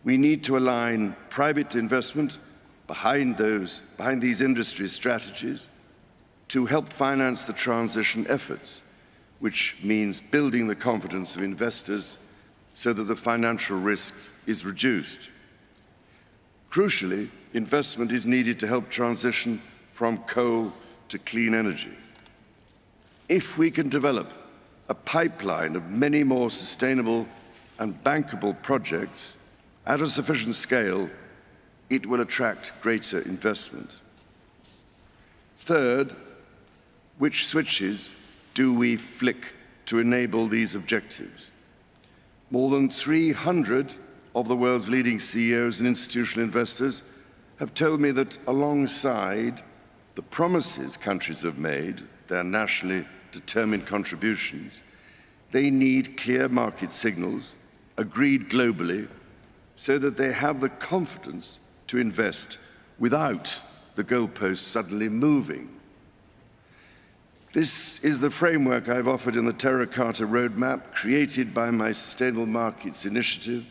We need to align private investment behind these industry strategies to help finance the transition efforts, which means building the confidence of investors so that the financial risk is reduced. Crucially, investment is needed to help transition from coal to clean energy. If we can develop a pipeline of many more sustainable and bankable projects at a sufficient scale, it will attract greater investment. Third, which switches do we flick to enable these objectives? More than 300 of the world's leading CEOs and institutional investors have told me that alongside the promises countries have made, their nationally determined contributions, they need clear market signals, agreed globally, so that they have the confidence to invest without the goalposts suddenly moving. This is the framework I've offered in the Terracotta Roadmap, created by my Sustainable Markets Initiative,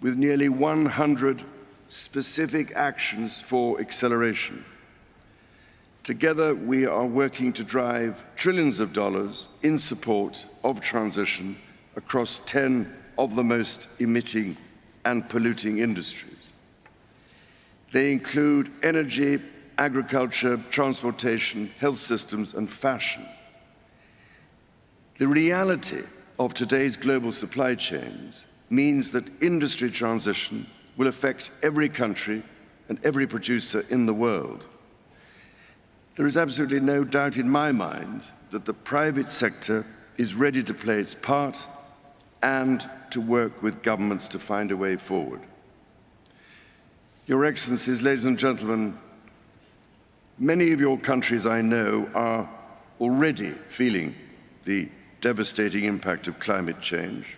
with nearly 100 specific actions for acceleration. Together, we are working to drive trillions of dollars in support of transition across 10 of the most emitting and polluting industries. They include energy, agriculture, transportation, health systems, and fashion. The reality of today's global supply chains means that industry transition will affect every country and every producer in the world. There is absolutely no doubt in my mind that the private sector is ready to play its part and to work with governments to find a way forward. Your Excellencies, ladies and gentlemen, many of your countries I know are already feeling the devastating impact of climate change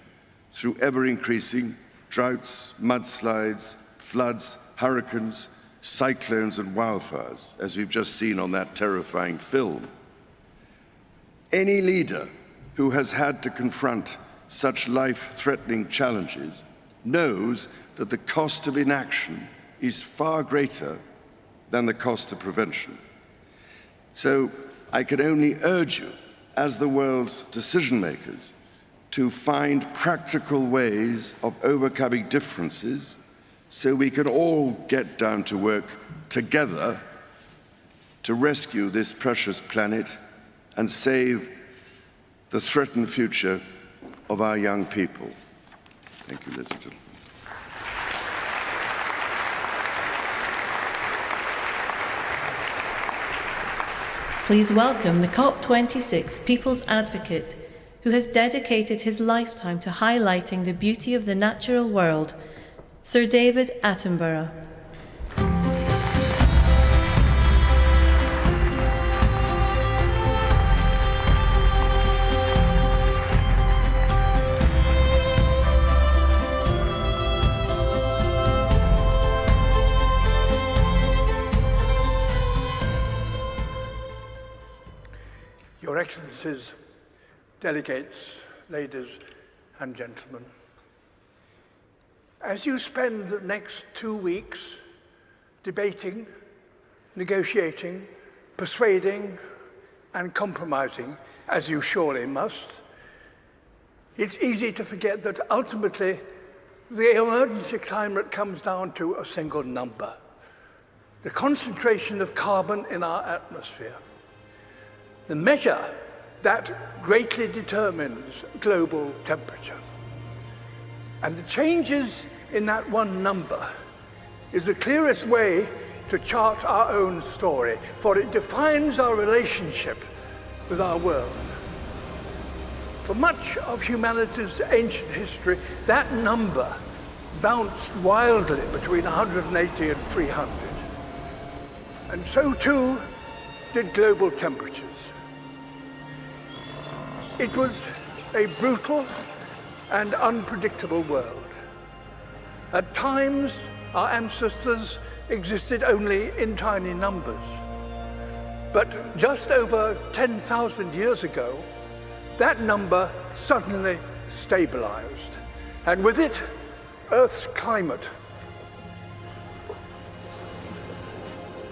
through ever-increasing droughts, mudslides, floods, hurricanes, cyclones and wildfires, as we've just seen on that terrifying film. Any leader who has had to confront such life-threatening challenges knows that the cost of inaction is far greater than the cost of prevention. So I can only urge you, as the world's decision-makers, to find practical ways of overcoming differences so we can all get down to work together to rescue this precious planet and save the threatened future of our young people. Thank you, ladies and gentlemen. Please welcome the COP26 People's Advocate, who has dedicated his lifetime to highlighting the beauty of the natural world, Sir David Attenborough. Your Excellencies, delegates, ladies and gentlemen, as you spend the next 2 weeks debating, negotiating, persuading, and compromising, as you surely must, it's easy to forget that ultimately the emergency climate comes down to a single number: the concentration of carbon in our atmosphere. The measure that greatly determines global temperature. And the changes in that one number is the clearest way to chart our own story, for it defines our relationship with our world. For much of humanity's ancient history, that number bounced wildly between 180 and 300. And so too did global temperatures. It was a brutal and unpredictable world. At times, our ancestors existed only in tiny numbers. But just over 10,000 years ago, that number suddenly stabilized. And with it, Earth's climate.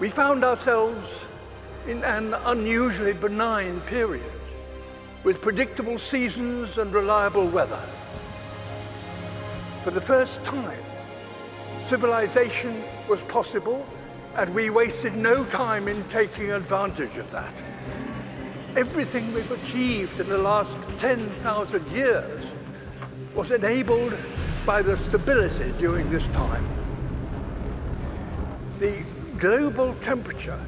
We found ourselves in an unusually benign period with predictable seasons and reliable weather. For the first time, civilization was possible, and we wasted no time in taking advantage of that. Everything we've achieved in the last 10,000 years was enabled by the stability during this time. The global temperature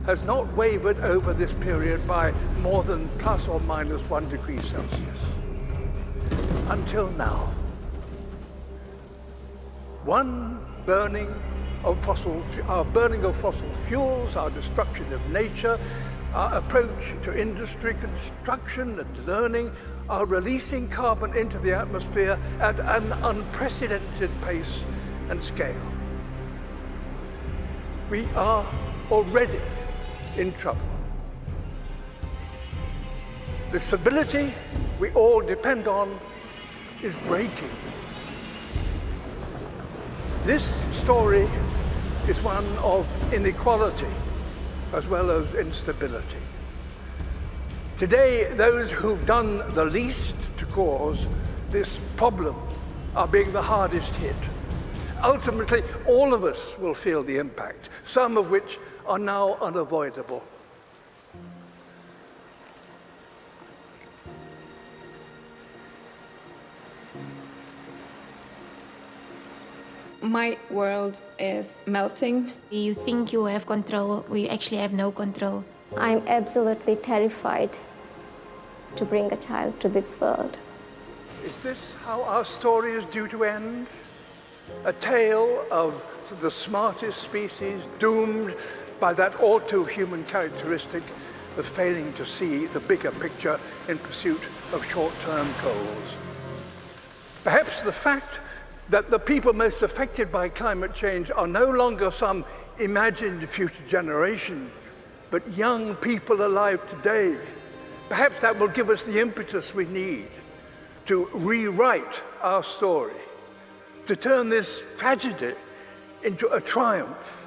has not wavered over this period by more than plus or minus 1 degree Celsius. Until now. Our burning of fossil fuels, our destruction of nature, our approach to industry, construction and learning are releasing carbon into the atmosphere at an unprecedented pace and scale. We are already in trouble. The stability we all depend on is breaking. This story is one of inequality as well as instability. Today, those who've done the least to cause this problem are being the hardest hit. Ultimately, all of us will feel the impact, some of which are now unavoidable. My world is melting. You think you have control, we actually have no control. I'm absolutely terrified to bring a child to this world. Is this how our story is due to end? A tale of the smartest species doomed by that all-too-human characteristic of failing to see the bigger picture in pursuit of short-term goals. Perhaps the fact that the people most affected by climate change are no longer some imagined future generation, but young people alive today. Perhaps that will give us the impetus we need to rewrite our story, to turn this tragedy into a triumph.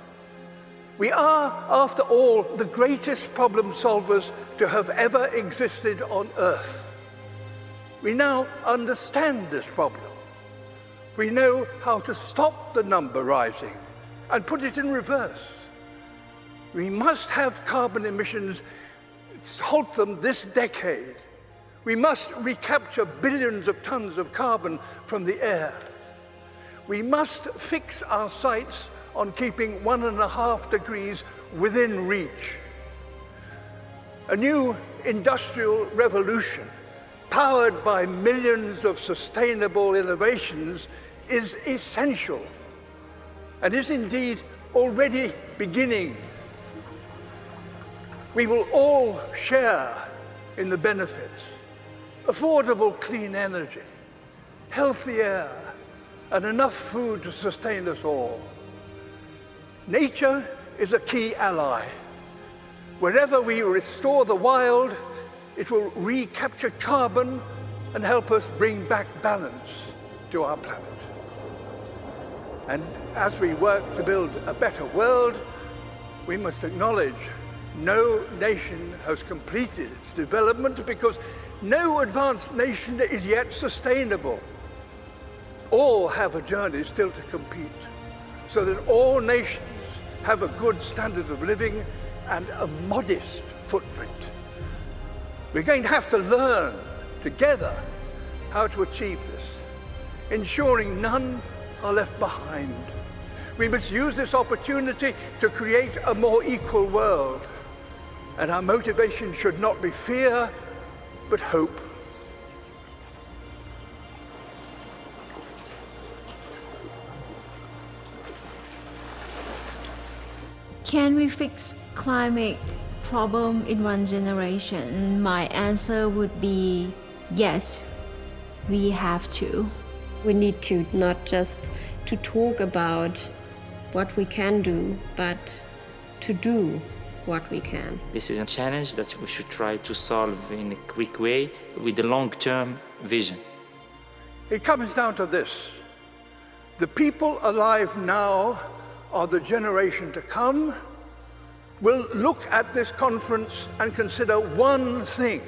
We are, after all, the greatest problem solvers to have ever existed on Earth. We now understand this problem. We know how to stop the number rising and put it in reverse. We must have carbon emissions, halt them this decade. We must recapture billions of tons of carbon from the air. We must fix our sights on keeping 1.5 degrees within reach. A new industrial revolution, powered by millions of sustainable innovations, is essential and is indeed already beginning. We will all share in the benefits: affordable clean energy, healthy air, and enough food to sustain us all. Nature is a key ally. Wherever we restore the wild, it will recapture carbon and help us bring back balance to our planet. And as we work to build a better world, we must acknowledge no nation has completed its development because no advanced nation is yet sustainable. All have a journey still to compete, so that all nations have a good standard of living and a modest footprint. We're going to have to learn together how to achieve this, ensuring none are left behind. We must use this opportunity to create a more equal world, and our motivation should not be fear, but hope. Can we fix climate problem in one generation? My answer would be yes, we have to. We need to not just to talk about what we can do, but to do what we can. This is a challenge that we should try to solve in a quick way with a long-term vision. It comes down to this: The people alive now are the generation to come, will look at this conference and consider one thing.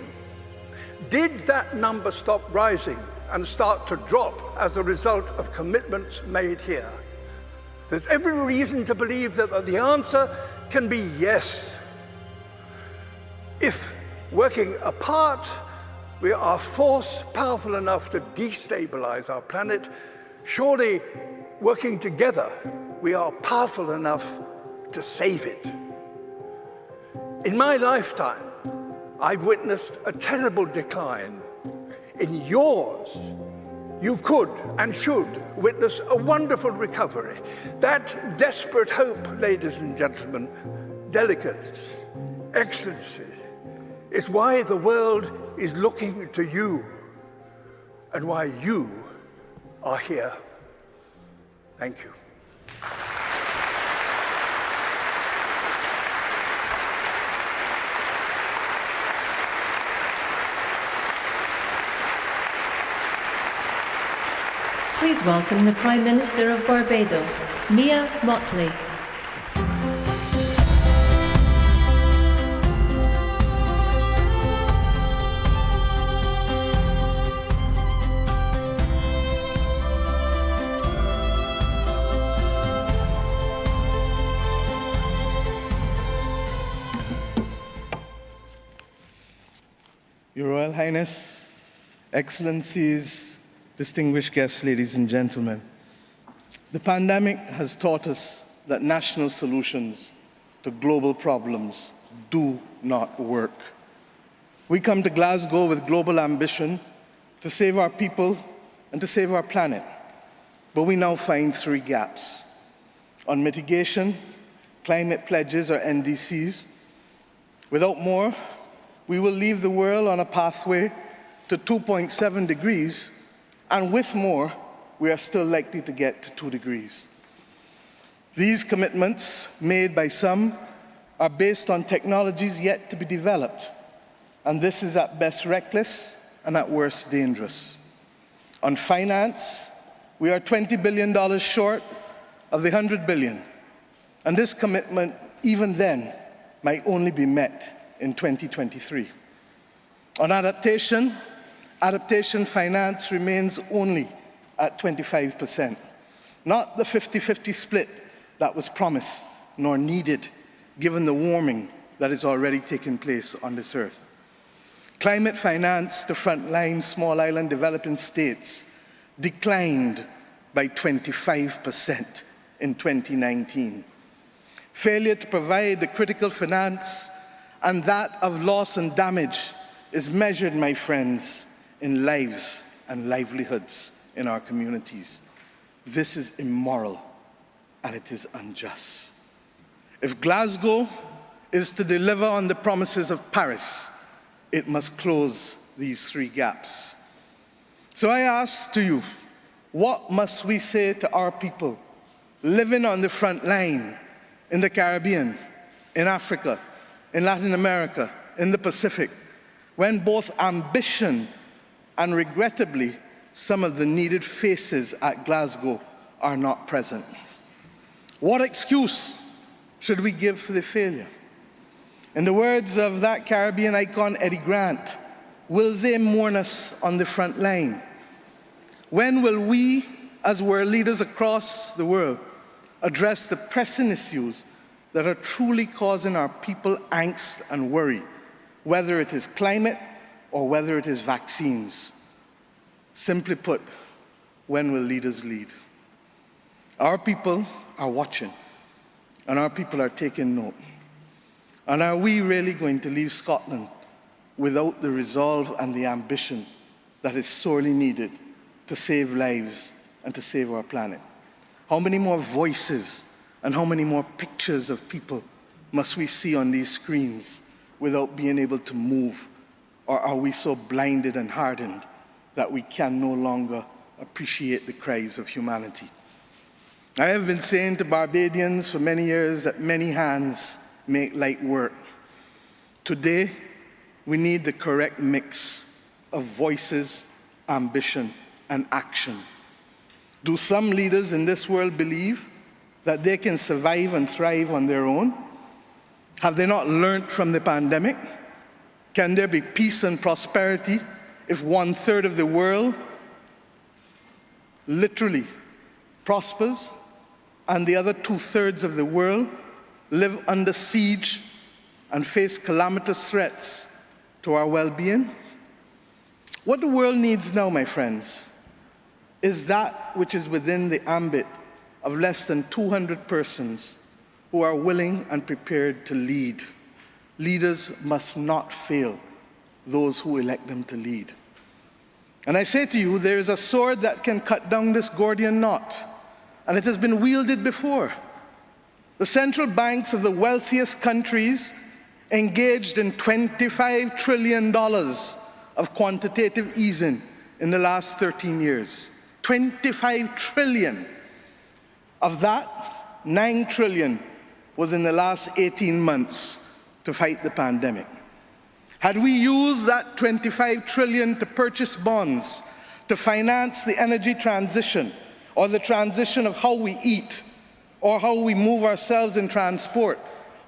Did that number stop rising and start to drop as a result of commitments made here? There's every reason to believe that the answer can be yes. If working apart, we are force powerful enough to destabilize our planet, surely working together, we are powerful enough to save it. In my lifetime, I've witnessed a terrible decline. In yours, you could and should witness a wonderful recovery. That desperate hope, ladies and gentlemen, delegates, excellencies, is why the world is looking to you and why you are here. Thank you. Please welcome the Prime Minister of Barbados, Mia Mottley. Your Royal Highness, Excellencies, distinguished guests, ladies and gentlemen, the pandemic has taught us that national solutions to global problems do not work. We come to Glasgow with global ambition to save our people and to save our planet, but we now find three gaps. On mitigation, climate pledges or NDCs. Without more, we will leave the world on a pathway to 2.7 degrees, and with more, we are still likely to get to 2 degrees. These commitments, made by some, are based on technologies yet to be developed, and this is at best reckless and at worst dangerous. On finance, we are $20 billion short of the $100 billion, and this commitment, even then, might only be met in 2023. On adaptation finance remains only at 25%, not the 50-50 split that was promised nor needed given the warming that is already taking place on this earth. Climate finance to frontline small island developing states declined by 25% in 2019. Failure to provide the critical finance and that of loss and damage is measured, my friends, in lives and livelihoods in our communities. This is immoral and it is unjust. If Glasgow is to deliver on the promises of Paris, it must close these three gaps. So I ask to you, what must we say to our people living on the front line in the Caribbean, in Africa, in Latin America, in the Pacific, when both ambition and regrettably some of the needed faces at Glasgow are not present? What excuse should we give for the failure? In the words of that Caribbean icon, Eddie Grant, will they mourn us on the front line? When will we, as world leaders across the world, address the pressing issues that are truly causing our people angst and worry, whether it is climate or whether it is vaccines? Simply put, when will leaders lead? Our people are watching, and our people are taking note. And are we really going to leave Scotland without the resolve and the ambition that is sorely needed to save lives and to save our planet? How many more voices and how many more pictures of people must we see on these screens without being able to move? Or are we so blinded and hardened that we can no longer appreciate the cries of humanity? I have been saying to Barbadians for many years that many hands make light work. Today, we need the correct mix of voices, ambition, and action. Do some leaders in this world believe that they can survive and thrive on their own? Have they not learned from the pandemic? Can there be peace and prosperity if 1/3 of the world literally prospers and the other 2/3 of the world live under siege and face calamitous threats to our well-being? What the world needs now, my friends, is that which is within the ambit of less than 200 persons who are willing and prepared to lead. Leaders must not fail those who elect them to lead. And I say to you, there is a sword that can cut down this Gordian knot, and it has been wielded before. The central banks of the wealthiest countries engaged in $25 trillion of quantitative easing in the last 13 years. 25 trillion. Of that, 9 trillion was in the last 18 months to fight the pandemic. Had we used that 25 trillion to purchase bonds, to finance the energy transition, or the transition of how we eat, or how we move ourselves in transport,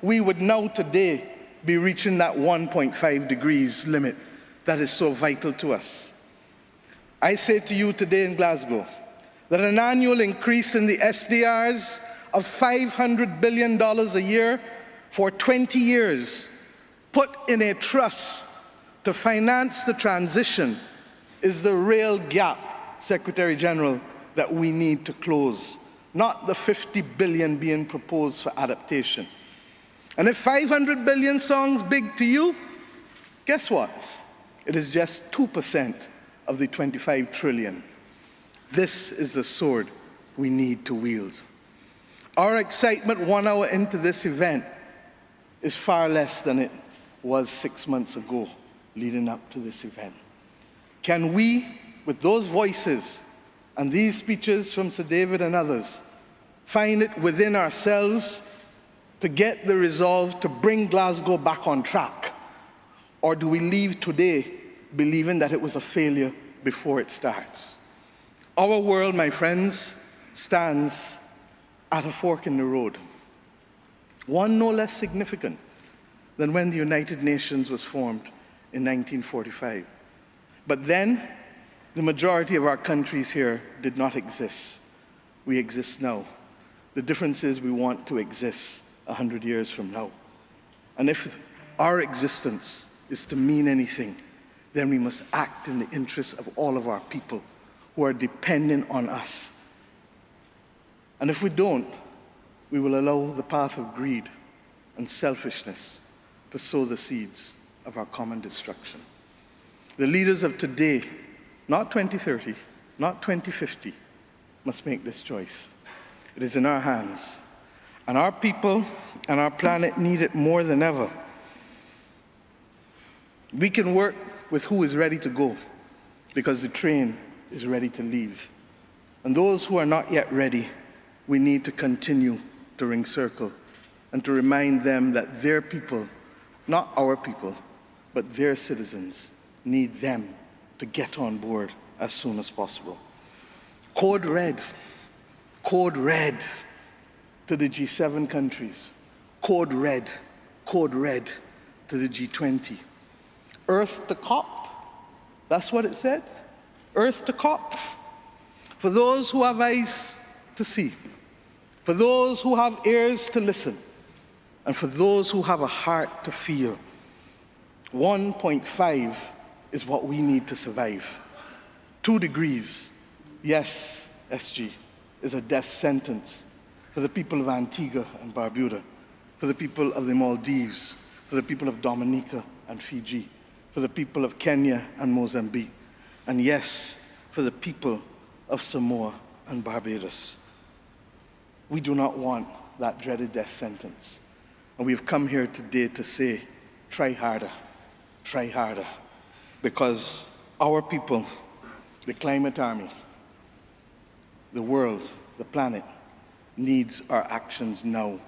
we would now today be reaching that 1.5 degrees limit that is so vital to us. I say to you today in Glasgow that an annual increase in the SDRs of $500 billion a year for 20 years, put in a trust to finance the transition, is the real gap, Secretary General, that we need to close, not the 50 billion being proposed for adaptation. And if 500 billion sounds big to you, guess what? It is just 2% of the 25 trillion. This is the sword we need to wield. Our excitement 1 hour into this event is far less than it was 6 months ago leading up to this event. Can we, with those voices and these speeches from Sir David and others, find it within ourselves to get the resolve to bring Glasgow back on track? Or do we leave today believing that it was a failure before it starts? Our world, my friends, stands at a fork in the road. One no less significant than when the United Nations was formed in 1945. But then, the majority of our countries here did not exist. We exist now. The difference is we want to exist 100 years from now. And if our existence is to mean anything, then we must act in the interests of all of our people who are dependent on us. And if we don't, we will allow the path of greed and selfishness to sow the seeds of our common destruction. The leaders of today, not 2030, not 2050, must make this choice. It is in our hands, and our people and our planet need it more than ever. We can work with who is ready to go, because the train is ready to leave. And those who are not yet ready, we need to continue to ring circle and to remind them that their people, not our people, but their citizens, need them to get on board as soon as possible. Code red to the G7 countries. Code red to the G20. Earth to COP, that's what it said. Earth to COP. For those who have eyes to see, for those who have ears to listen, and for those who have a heart to feel, 1.5 is what we need to survive. 2 degrees, yes, SG, is a death sentence for the people of Antigua and Barbuda, for the people of the Maldives, for the people of Dominica and Fiji, for the people of Kenya and Mozambique, and yes, for the people of Samoa and Barbados. We do not want that dreaded death sentence. And we've come here today to say, try harder, because our people, the climate army, the world, the planet, needs our actions now,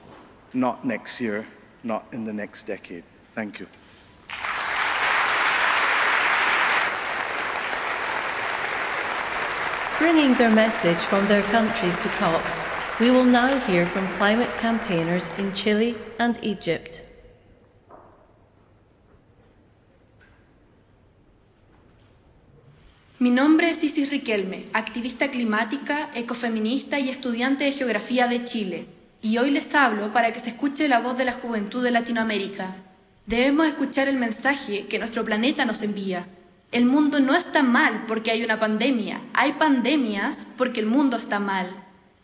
not next year, not in the next decade. Thank you. Bringing their message from their countries to COP, we will now hear from climate campaigners in Chile and Egypt. Mi nombre es Isis Riquelme, activista climática, ecofeminista y estudiante de Geografía de Chile, y hoy les hablo para que se escuche la voz de la juventud de Latinoamérica. Debemos escuchar el mensaje que nuestro planeta nos envía. El mundo no está mal porque hay una pandemia, hay pandemias porque el mundo está mal.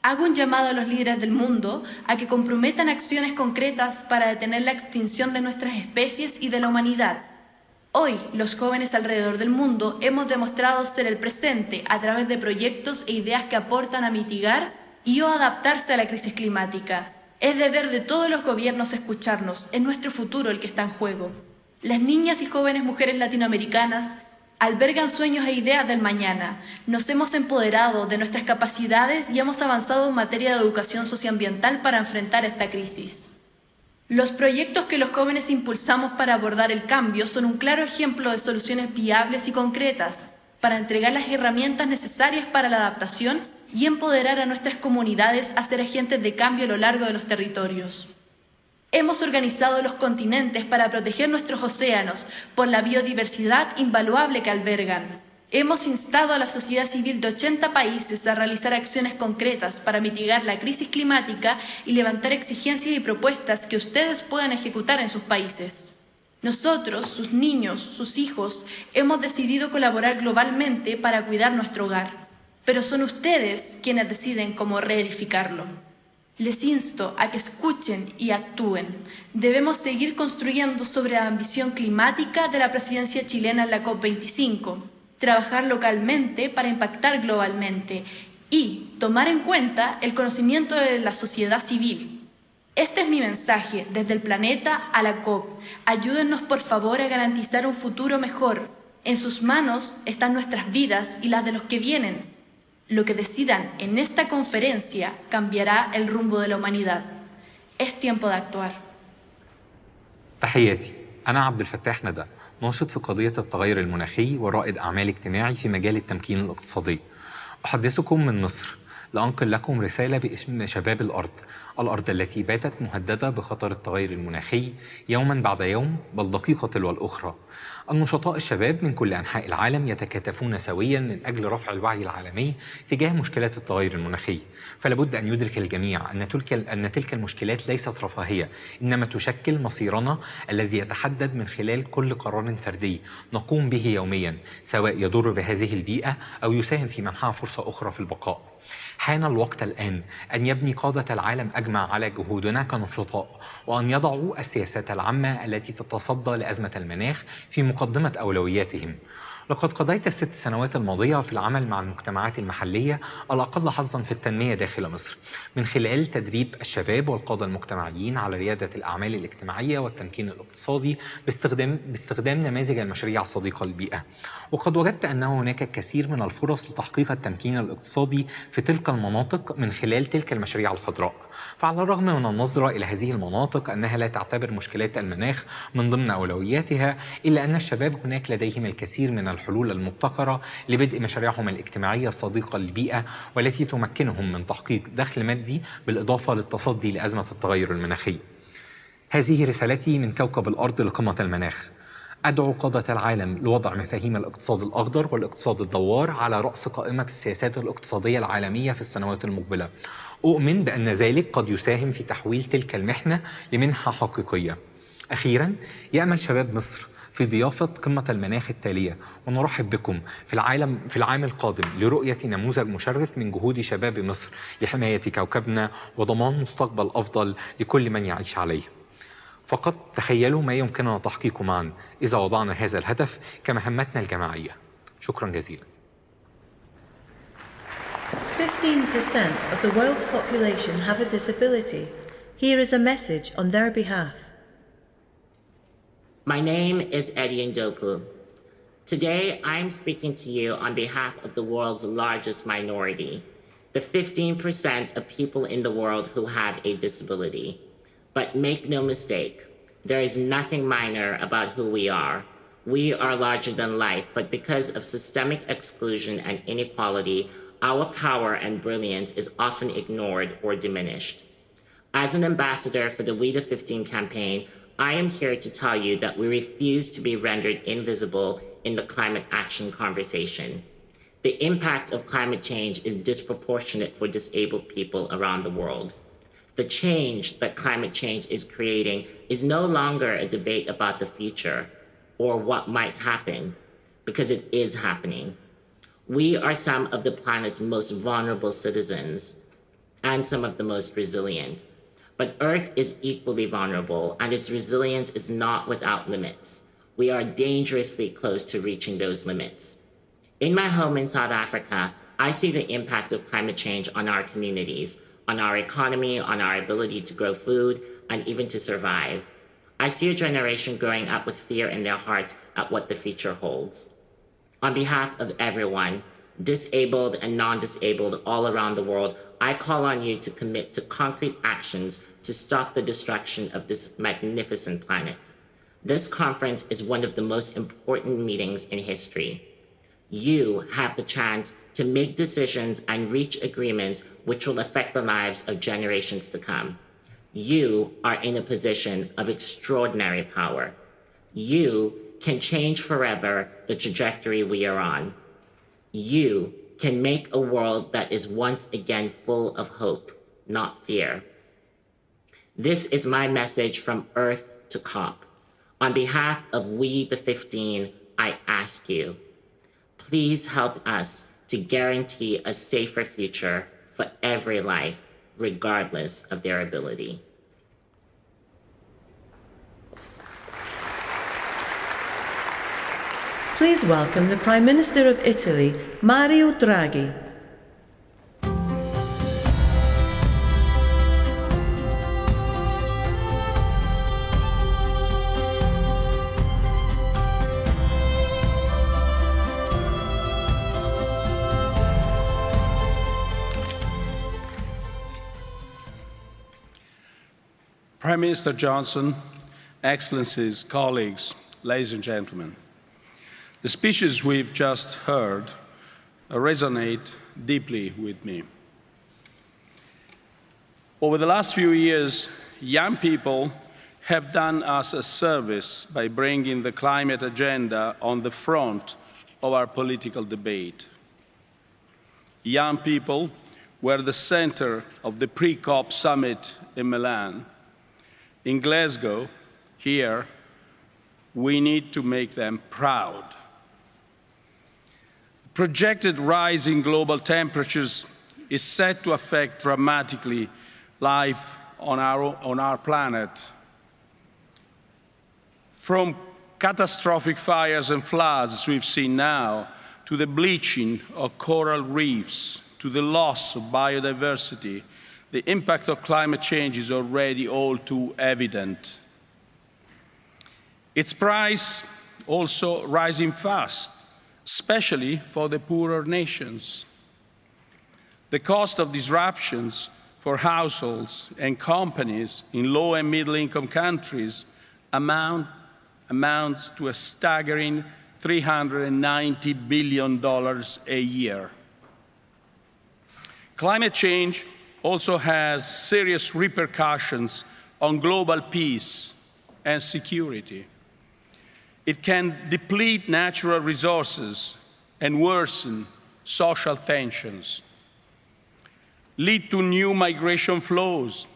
Hago un llamado a los líderes del mundo a que comprometan acciones concretas para detener la extinción de nuestras especies y de la humanidad. Hoy, los jóvenes alrededor del mundo hemos demostrado ser el presente a través de proyectos e ideas que aportan a mitigar y o adaptarse a la crisis climática. Es deber de todos los gobiernos escucharnos, es nuestro futuro el que está en juego. Las niñas y jóvenes mujeres latinoamericanas albergan sueños e ideas del mañana. Nos hemos empoderado de nuestras capacidades y hemos avanzado en materia de educación socioambiental para enfrentar esta crisis. Los proyectos que los jóvenes impulsamos para abordar el cambio son un claro ejemplo de soluciones viables y concretas para entregar las herramientas necesarias para la adaptación y empoderar a nuestras comunidades a ser agentes de cambio a lo largo de los territorios. Hemos organizado los continentes para proteger nuestros océanos por la biodiversidad invaluable que albergan. Hemos instado a la sociedad civil de 80 países a realizar acciones concretas para mitigar la crisis climática y levantar exigencias y propuestas que ustedes puedan ejecutar en sus países. Nosotros, sus niños, sus hijos, hemos decidido colaborar globalmente para cuidar nuestro hogar. Pero son ustedes quienes deciden cómo reedificarlo. Les insto a que escuchen y actúen. Debemos seguir construyendo sobre la ambición climática de la presidencia chilena en la COP25, trabajar localmente para impactar globalmente y tomar en cuenta el conocimiento de la sociedad civil. Este es mi mensaje desde el planeta a la COP. Ayúdennos por favor a garantizar un futuro mejor. En sus manos están nuestras vidas y las de los que vienen. Lo que decidan en esta conferencia cambiará el rumbo de la humanidad. Es tiempo de actuar. تحياتي، أنا عبد الفتاح ندى، ناشط في قضية التغير المناخي ورائد أعمال اجتماعي في مجال التمكين الاقتصادي. أحدثكم من مصر لأنقل لكم رسالة باسم شباب الأرض التي باتت مهددة بخطر التغير المناخي يوما بعد يوم، بل دقيقة تلو الأخرى. النشطاء الشباب من كل أنحاء العالم يتكاتفون سويا من أجل رفع الوعي العالمي تجاه مشكلات التغير المناخي. فلابد أن يدرك الجميع أن تلك المشكلات ليست رفاهية، إنما تشكل مصيرنا الذي يتحدد من خلال كل قرار فردي نقوم به يوميا، سواء يضر بهذه البيئة أو يساهم في منحها فرصة أخرى في البقاء. حان الوقت الآن أن يبني قادة العالم أجمع على جهودنا كنشطاء، وأن يضعوا السياسات العامة التي تتصدى لأزمة المناخ في مقدمة أولوياتهم. لقد قضيت ال6 سنوات الماضية في العمل مع المجتمعات المحلية الأقل حظاً في التنمية داخل مصر، من خلال تدريب الشباب والقادة المجتمعيين على ريادة الأعمال الاجتماعية والتمكين الاقتصادي باستخدام نماذج المشاريع الصديقة للبيئة. وقد وجدت أن هناك الكثير من الفرص لتحقيق التمكين الاقتصادي في تلك المناطق من خلال تلك المشاريع الخضراء. فعلى الرغم من النظرة إلى هذه المناطق أنها لا تعتبر مشكلات المناخ من ضمن أولوياتها، إلا أن الشباب هناك لديهم الكثير من الحلول المبتكرة لبدء مشاريعهم الاجتماعية الصديقة للبيئة، والتي تمكنهم من تحقيق دخل مادي بالإضافة للتصدي لأزمة التغير المناخي. هذه رسالتي من كوكب الأرض لقمة المناخ. أدعو قادة العالم لوضع مفاهيم الاقتصاد الأخضر والاقتصاد الدوار على رأس قائمة السياسات الاقتصادية العالمية في السنوات المقبلة. أؤمن بأن ذلك قد يساهم في تحويل تلك المحنة لمنحة حقيقية. أخيراً، يأمل شباب مصر في ضيافة قمة المناخ التالية، ونرحب بكم في العام القادم لرؤية نموذج مشرف من جهود شباب مصر لحماية كوكبنا وضمان مستقبل أفضل لكل من يعيش عليه. فقط تخيلوا ما يمكننا تحقيقه معا إذا وضعنا هذا الهدف كمهمتنا الجماعية. شكرا جزيلا. 15% of the world's population have a disability. Here is a message on their behalf. My name is Eddie Ndopu. Today, I'm speaking to you on behalf of the world's largest minority, the 15% of people in the world who have a disability. But make no mistake, there is nothing minor about who we are. We are larger than life, but because of systemic exclusion and inequality, our power and brilliance is often ignored or diminished. As an ambassador for the We the 15 campaign, I am here to tell you that we refuse to be rendered invisible in the climate action conversation. The impact of climate change is disproportionate for disabled people around the world. The change that climate change is creating is no longer a debate about the future or what might happen, because it is happening. We are some of the planet's most vulnerable citizens and some of the most resilient. But Earth is equally vulnerable, and its resilience is not without limits. We are dangerously close to reaching those limits. In my home in South Africa, I see the impact of climate change on our communities, on our economy, on our ability to grow food, and even to survive. I see a generation growing up with fear in their hearts at what the future holds. On behalf of everyone, disabled and non-disabled all around the world, I call on you to commit to concrete actions to stop the destruction of this magnificent planet. This conference is one of the most important meetings in history. You have the chance to make decisions and reach agreements which will affect the lives of generations to come. You are in a position of extraordinary power. You can change forever the trajectory we are on. You can make a world that is once again full of hope, not fear. This is my message from Earth to COP. On behalf of We the 15, I ask you, please help us to guarantee a safer future for every life, regardless of their ability. Please welcome the Prime Minister of Italy, Mario Draghi. Prime Minister Johnson, Excellencies, colleagues, ladies and gentlemen, the speeches we've just heard resonate deeply with me. Over the last few years, young people have done us a service by bringing the climate agenda on the front of our political debate. Young people were the center of the pre-COP summit in Milan. In Glasgow, here, we need to make them proud. Projected rise in global temperatures is set to affect dramatically life on our planet. From catastrophic fires and floods we've seen now, to the bleaching of coral reefs, to the loss of biodiversity, the impact of climate change is already all too evident. Its price also rising fast, especially for the poorer nations. The cost of disruptions for households and companies in low and middle-income countries amounts to a staggering $390 billion a year. Climate change also has serious repercussions on global peace and security. It can deplete natural resources and worsen social tensions, lead to new migration flows,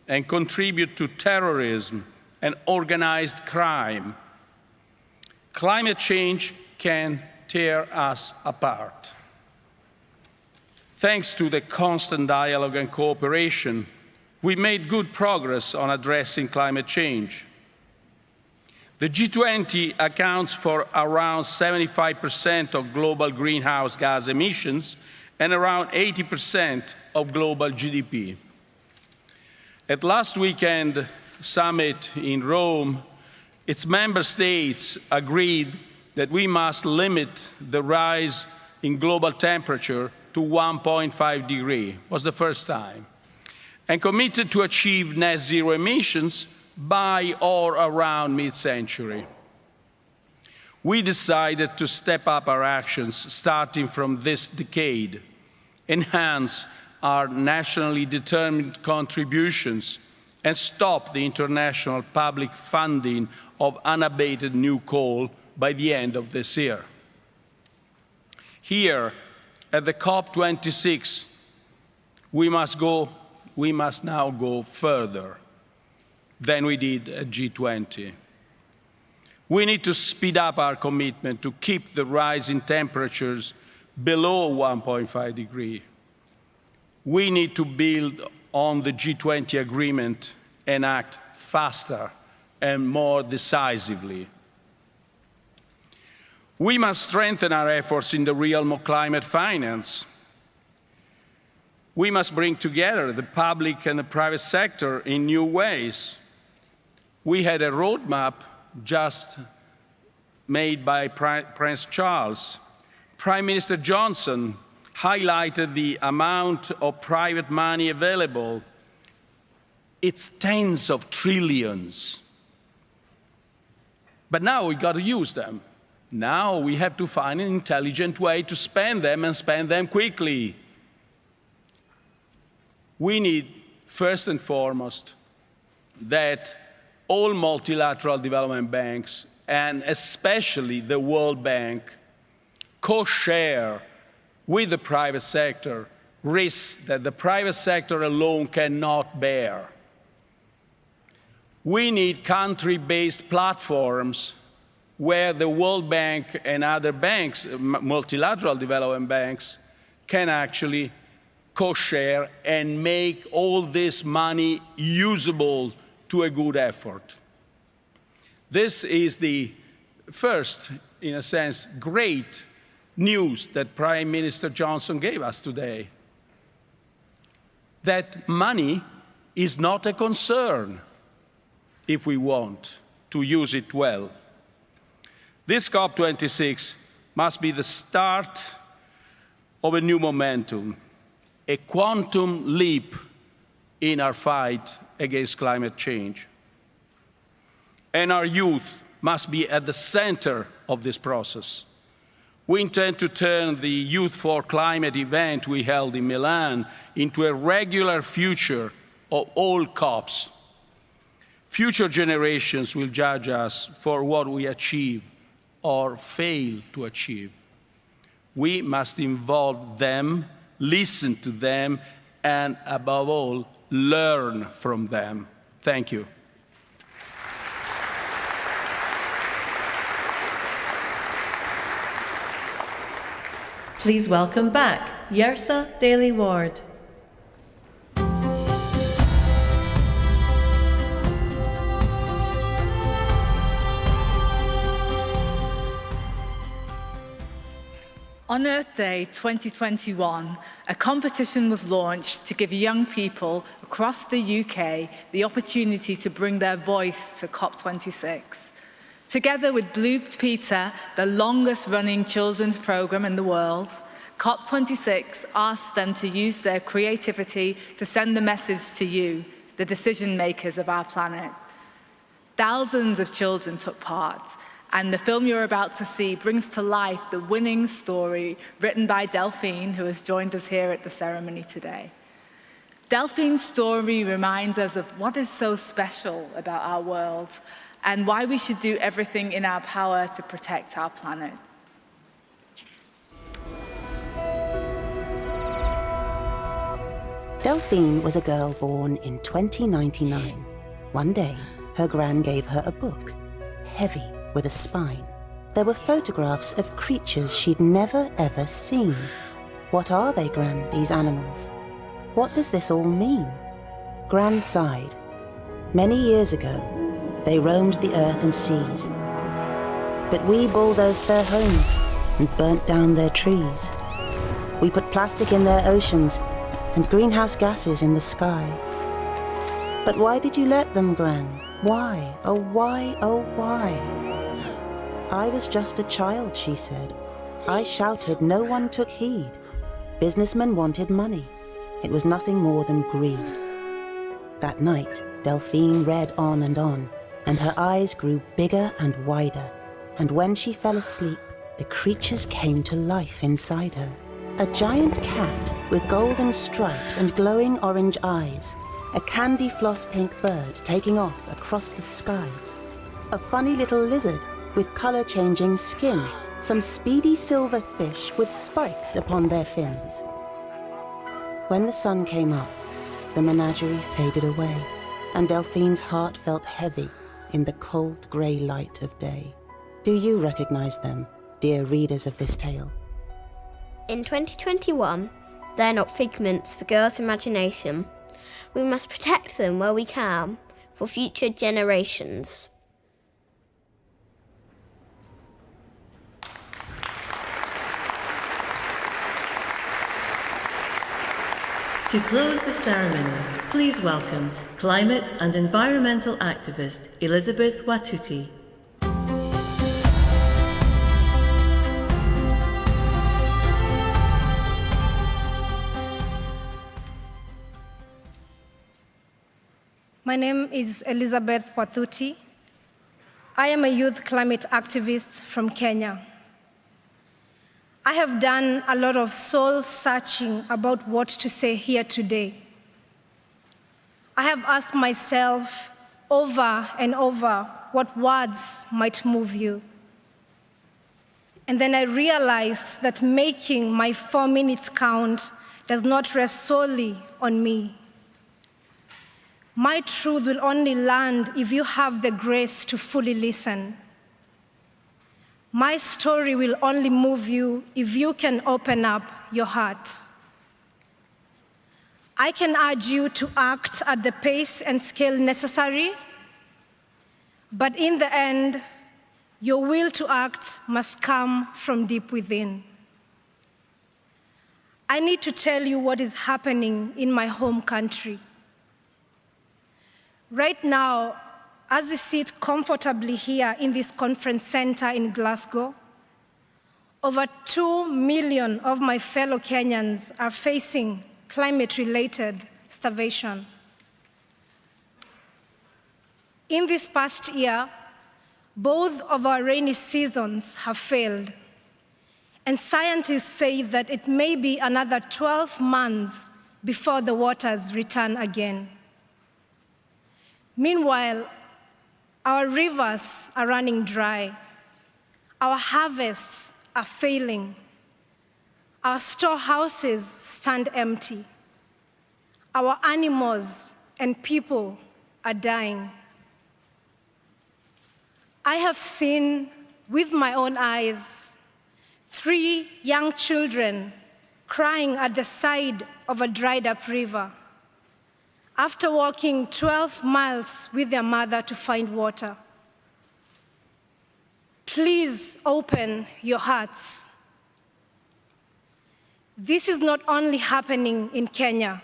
and contribute to terrorism and organized crime. Climate change can tear us apart. Thanks to the constant dialogue and cooperation, we made good progress on addressing climate change. The G20 accounts for around 75% of global greenhouse gas emissions and around 80% of global GDP. At last weekend's summit in Rome, its member states agreed that we must limit the rise in global temperature to 1.5 degrees. It was the first time, and committed to achieve net zero emissions by or around mid-century. We decided to step up our actions starting from this decade enhance our nationally determined contributions, and stop the international public funding of unabated new coal by the end of this year. Here, at the COP26, we must now go further than we did at G20. We need to speed up our commitment to keep the rise in temperatures below 1.5 degrees. We need to build on the G20 agreement and act faster and more decisively. We must strengthen our efforts in the realm of climate finance. We must bring together the public and the private sector in new ways. We had a roadmap just made by Prince Charles. Prime Minister Johnson highlighted the amount of private money available. It's tens of trillions. But now we've got to use them. Now we have to find an intelligent way to spend them and spend them quickly. We need, first and foremost, that all multilateral development banks, and especially the World Bank, co-share with the private sector risks that the private sector alone cannot bear. We need country-based platforms where the World Bank and other banks, multilateral development banks, can actually co-share and make all this money usable to a good effort. This is the first, in a sense, great news that Prime Minister Johnson gave us today, that money is not a concern if we want to use it well. This COP26 must be the start of a new momentum, a quantum leap in our fight against climate change. And our youth must be at the center of this process. We intend to turn the Youth for Climate event we held in Milan into a regular feature of all COPs. Future generations will judge us for what we achieve or fail to achieve. We must involve them, listen to them, and above all, learn from them. Thank you. Please welcome back Yrsa Daly-Ward. On Earth Day 2021, a competition was launched to give young people across the UK the opportunity to bring their voice to COP26. Together with Blue Peter, the longest-running children's programme in the world, COP26 asked them to use their creativity to send a message to you, the decision-makers of our planet. Thousands of children took part, and the film you're about to see brings to life the winning story written by Delphine, who has joined us here at the ceremony today. Delphine's story reminds us of what is so special about our world and why we should do everything in our power to protect our planet. Delphine was a girl born in 2099. One day, her gran gave her a book, heavy with a spine. There were photographs of creatures she'd never ever seen. What are they, Gran, these animals? What does this all mean? Gran sighed. Many years ago, they roamed the earth and seas. But we bulldozed their homes and burnt down their trees. We put plastic in their oceans and greenhouse gases in the sky. But why did you let them, Gran? Why? Oh, why? Oh, why? I was just a child, she said. I shouted, no one took heed. Businessmen wanted money. It was nothing more than greed. That night, Delphine read on, and her eyes grew bigger and wider. And when she fell asleep, the creatures came to life inside her. A giant cat with golden stripes and glowing orange eyes. A candy floss pink bird taking off across the skies. A funny little lizard with colour-changing skin. Some speedy silver fish with spikes upon their fins. When the sun came up, the menagerie faded away, and Delphine's heart felt heavy in the cold grey light of day. Do you recognise them, dear readers of this tale? In 2021, they're not figments for girls' imagination. We must protect them where we can for future generations. To close the ceremony, please welcome climate and environmental activist Elizabeth Watuti. My name is Elizabeth Watuti. I am a youth climate activist from Kenya. I have done a lot of soul-searching about what to say here today. I have asked myself over and over what words might move you. And then I realized that making my 4 minutes count does not rest solely on me. My truth will only land if you have the grace to fully listen. My story will only move you if you can open up your heart. I can urge you to act at the pace and scale necessary, but in the end, your will to act must come from deep within. I need to tell you what is happening in my home country. Right now, as we sit comfortably here in this conference center in Glasgow, over 2 million of my fellow Kenyans are facing climate-related starvation. In this past year, both of our rainy seasons have failed, and scientists say that it may be another 12 months before the waters return again. Meanwhile, our rivers are running dry. Our harvests are failing. Our storehouses stand empty. Our animals and people are dying. I have seen with my own eyes 3 young children crying at the side of a dried-up river after walking 12 miles with their mother to find water. Please open your hearts. This is not only happening in Kenya.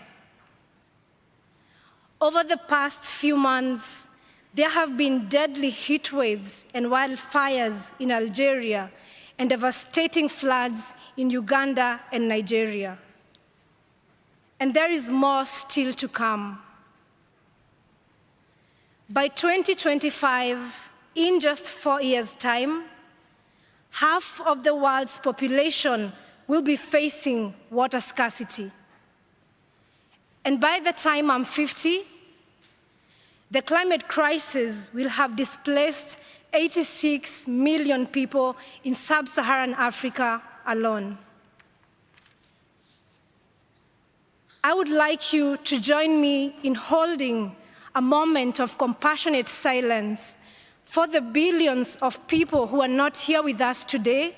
Over the past few months, there have been deadly heat waves and wildfires in Algeria and devastating floods in Uganda and Nigeria. And there is more still to come. By 2025, in just 4 years' time, half of the world's population will be facing water scarcity. And by the time I'm 50, the climate crisis will have displaced 86 million people in sub-Saharan Africa alone. I would like you to join me in holding a moment of compassionate silence for the billions of people who are not here with us today,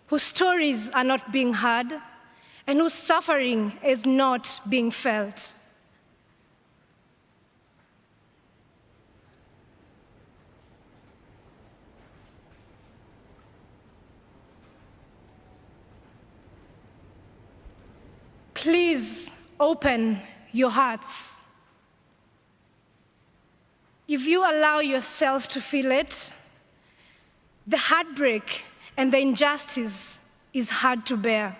whose stories are not being heard, and whose suffering is not being felt. Please open your hearts. If you allow yourself to feel it, the heartbreak and the injustice is hard to bear.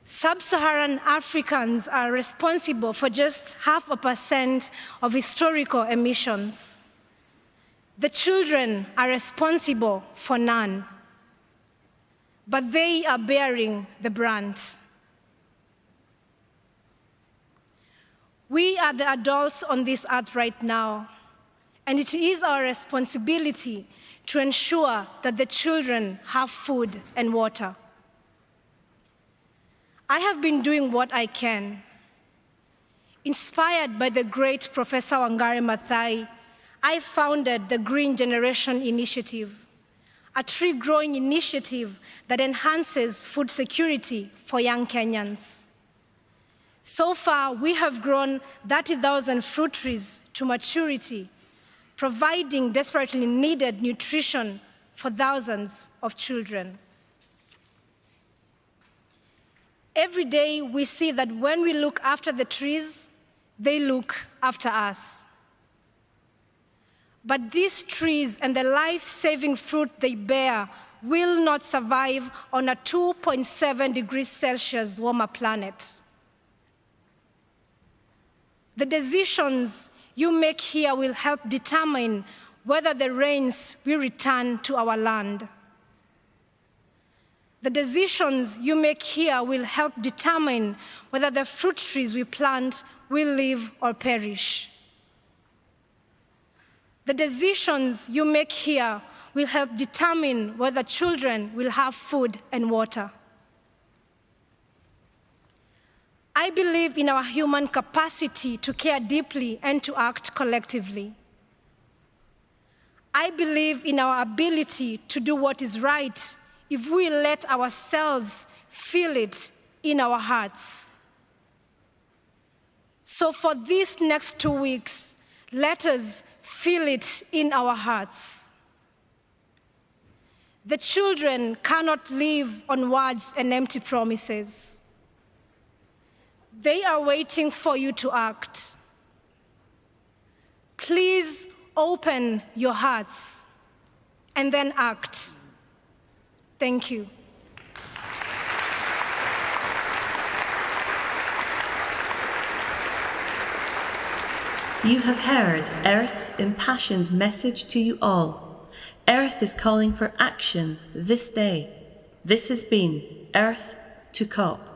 Sub-Saharan Africans are responsible for just 0.5% of historical emissions. The children are responsible for none. but they are bearing the brunt. We are the adults on this earth right now, and it is our responsibility to ensure that the children have food and water. I have been doing what I can. Inspired by the great Professor Wangari Maathai, I founded the Green Generation Initiative, a tree-growing initiative that enhances food security for young Kenyans. So far, we have grown 30,000 fruit trees to maturity, providing desperately needed nutrition for thousands of children. Every day, we see that when we look after the trees, they look after us. But these trees and the life-saving fruit they bear will not survive on a 2.7 degrees Celsius warmer planet. The decisions you make here will help determine whether the rains will return to our land. The decisions you make here will help determine whether the fruit trees we plant will live or perish. The decisions you make here will help determine whether children will have food and water. I believe in our human capacity to care deeply and to act collectively. I believe in our ability to do what is right if we let ourselves feel it in our hearts. So for these next 2 weeks, let us feel it in our hearts. The children cannot live on words and empty promises. They are waiting for you to act. Please open your hearts and then act. Thank you. You have heard Earth's impassioned message to you all. Earth is calling for action this day. This has been Earth to COP.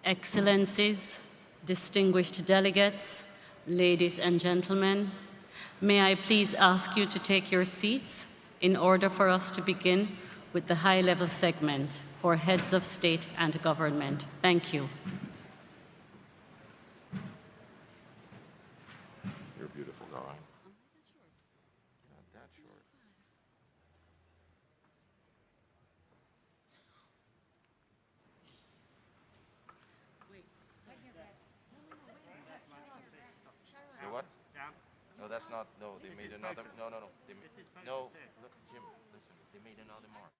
Excellencies, distinguished delegates, ladies and gentlemen, may I please ask you to take your seats in order for us to begin with the high-level segment for heads of state and government. Thank you. You're beautiful, darling. Not that short. You what? No, that's not. No, they made another. No. No, look, Jim. Listen, they made another mark.